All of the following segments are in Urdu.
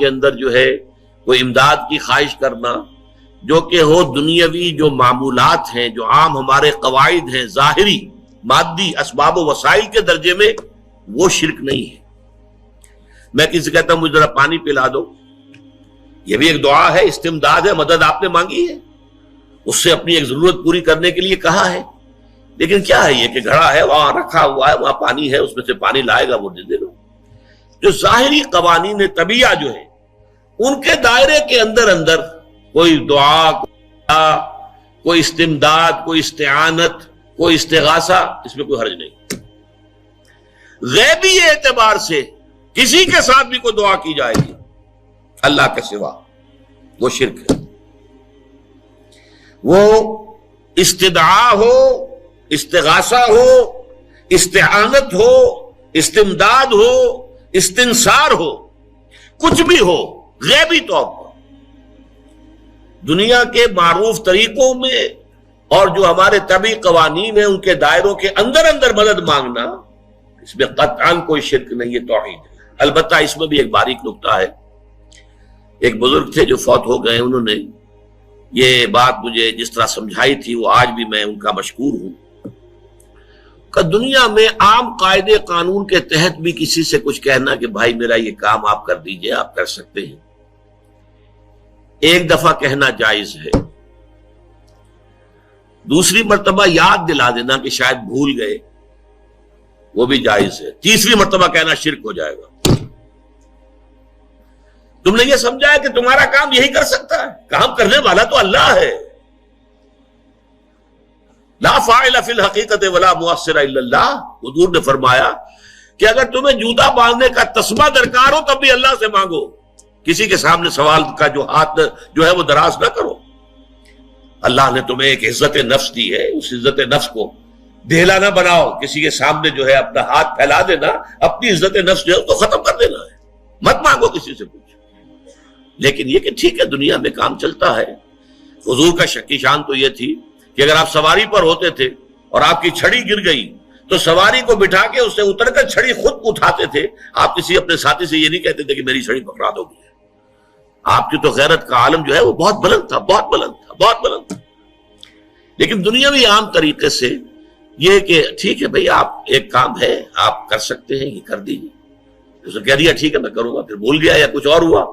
کے اندر جو ہے کوئی امداد کی خواہش کرنا، جو کہ ہو دنیاوی جو معمولات ہیں، جو عام ہمارے قواعد ہیں، ظاہری مادی اسباب و وسائل کے درجے میں، وہ شرک نہیں ہے۔ میں کسی سے کہتا ہوں مجھے ذرا پانی پلا دو، یہ بھی ایک دعا ہے، استمداد ہے، مدد آپ نے مانگی ہے، اس سے اپنی ایک ضرورت پوری کرنے کے لیے کہا ہے۔ لیکن کیا ہے یہ کہ گھڑا ہے، وہاں رکھا ہوا ہے، وہاں پانی ہے، اس میں سے پانی لائے گا، وہ دے دو۔ جو ظاہری قوانین طبیعہ جو ہے ان کے دائرے کے اندر کوئی دعا، کوئی استمداد، کوئی استعانت، کوئی استغاثہ، اس میں کوئی حرج نہیں۔ غیبی اعتبار سے کسی کے ساتھ بھی کوئی دعا کی جائے گی اللہ کے سوا، وہ شرک ہے۔ وہ استدعا ہو، استغاثہ ہو، استعانت ہو، استمداد ہو، استنصار ہو، کچھ بھی ہو، غیبی طور پر دنیا کے معروف طریقوں میں اور جو ہمارے طبعی قوانین ہیں ان کے دائروں کے اندر مدد مانگنا، اس میں قطعاً کوئی شرک نہیں ہے، توحید ہے۔ البتہ اس میں بھی ایک باریک نکتہ ہے۔ ایک بزرگ تھے جو فوت ہو گئے، انہوں نے یہ بات مجھے جس طرح سمجھائی تھی وہ آج بھی میں ان کا مشکور ہوں کہ دنیا میں عام قاعدے قانون کے تحت بھی کسی سے کچھ کہنا کہ بھائی میرا یہ کام آپ کر دیجئے، آپ کر سکتے ہیں، ایک دفعہ کہنا جائز ہے، دوسری مرتبہ یاد دلا دینا کہ شاید بھول گئے، وہ بھی جائز ہے، تیسری مرتبہ کہنا شرک ہو جائے گا۔ تم نے یہ سمجھا ہے کہ تمہارا کام یہی کر سکتا ہے، کام کرنے والا تو اللہ ہے۔ لا فاعل فی الحقیقت ولا مؤثر الا اللہ، حضور نے فرمایا کہ اگر تمہیں جوتا باندھنے کا تسبہ درکار ہو تب بھی اللہ سے مانگو، کسی کے سامنے سوال کا جو ہاتھ جو ہے وہ دراز نہ کرو۔ اللہ نے تمہیں ایک عزت نفس دی ہے، اس عزت نفس کو ڈھیلا نہ بناؤ، کسی کے سامنے جو ہے اپنا ہاتھ پھیلا دینا، اپنی عزت نفس جو ہے اس کو ختم کر دینا ہے، مت مانگو کسی سے کچھ۔ لیکن یہ کہ ٹھیک ہے دنیا میں کام چلتا ہے۔ حضور کا شکی شان تو یہ تھی کہ اگر آپ سواری پر ہوتے تھے اور آپ کی چھڑی گر گئی تو سواری کو بٹھا کے اس سے اتر کر چھڑی خود اٹھاتے تھے، آپ کسی اپنے ساتھی سے یہ نہیں کہتے تھے کہ میری چھڑی پکڑا دو گے۔ آپ کی تو غیرت کا عالم جو ہے وہ بہت بلند تھا، بہت بلند تھا، بہت بلند تھا۔ لیکن دنیاوی عام طریقے سے یہ کہ ٹھیک ہے بھئی آپ ایک کام ہے آپ کر سکتے ہیں، یہ کر دیجیے، اسے کہہ دیا ٹھیک ہے میں کروں گا، پھر بھول گیا یا کچھ اور ہوا،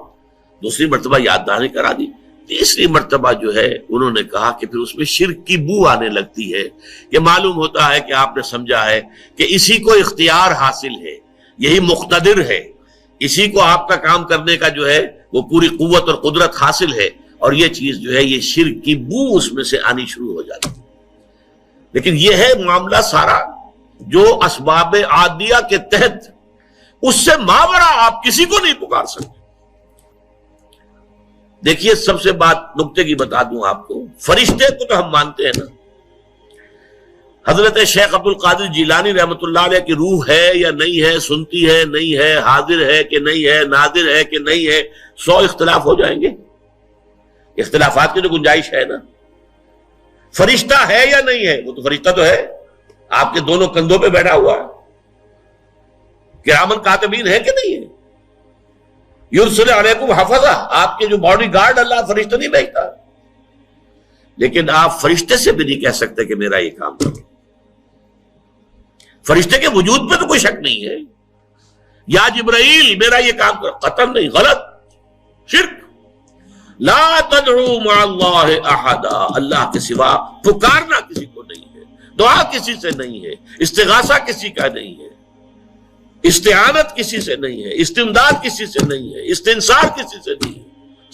دوسری مرتبہ یاد دہانی کرا دی، تیسری مرتبہ جو ہے انہوں نے کہا کہ پھر اس میں شرک کی بو آنے لگتی ہے کہ معلوم ہوتا ہے کہ آپ نے سمجھا ہے کہ اسی کو اختیار حاصل ہے، یہی مقتدر ہے، اسی کو آپ کا کام کرنے کا جو ہے وہ پوری قوت اور قدرت حاصل ہے، اور یہ چیز جو ہے یہ شرک کی بو اس میں سے آنی شروع ہو جاتی ہے۔ لیکن یہ ہے معاملہ سارا جو اسباب عادیہ کے تحت، اس سے ماورا آپ کسی کو نہیں پکار سکتے۔ دیکھیے سب سے بات نکتے کی بتا دوں آپ کو، فرشتے کو تو ہم مانتے ہیں نا، حضرت شیخ عبد القادر جیلانی رحمۃ اللہ علیہ کی روح ہے یا نہیں ہے، سنتی ہے نہیں ہے، حاضر ہے کہ نہیں ہے، ناظر ہے کہ نہیں ہے، 100 اختلاف ہو جائیں گے، اختلافات کی تو گنجائش ہے نا۔ فرشتہ ہے یا نہیں ہے، وہ تو فرشتہ تو ہے، آپ کے دونوں کندھوں پہ بیٹھا ہوا ہے، کرامن کاتبین ہے کہ نہیں ہے، یرسل علیکم حفظہ، آپ کے جو باڈی گارڈ اللہ فرشتہ نہیں بھیجتا، لیکن آپ فرشتے سے بھی نہیں کہہ سکتے کہ میرا یہ کام کرو۔ فرشتے کے وجود پہ تو کوئی شک نہیں ہے، یا جبرائیل میرا یہ کام کرو، قطعاً نہیں، غلط، شرک۔ لا تدعو مع اللہ احدا، اللہ کے سوا پکارنا کسی کو نہیں ہے، دعا کسی سے نہیں ہے، استغاثہ کسی کا نہیں ہے، استعانت کسی سے نہیں ہے، استمداد کسی سے نہیں ہے، استنصار کسی سے نہیں ہے۔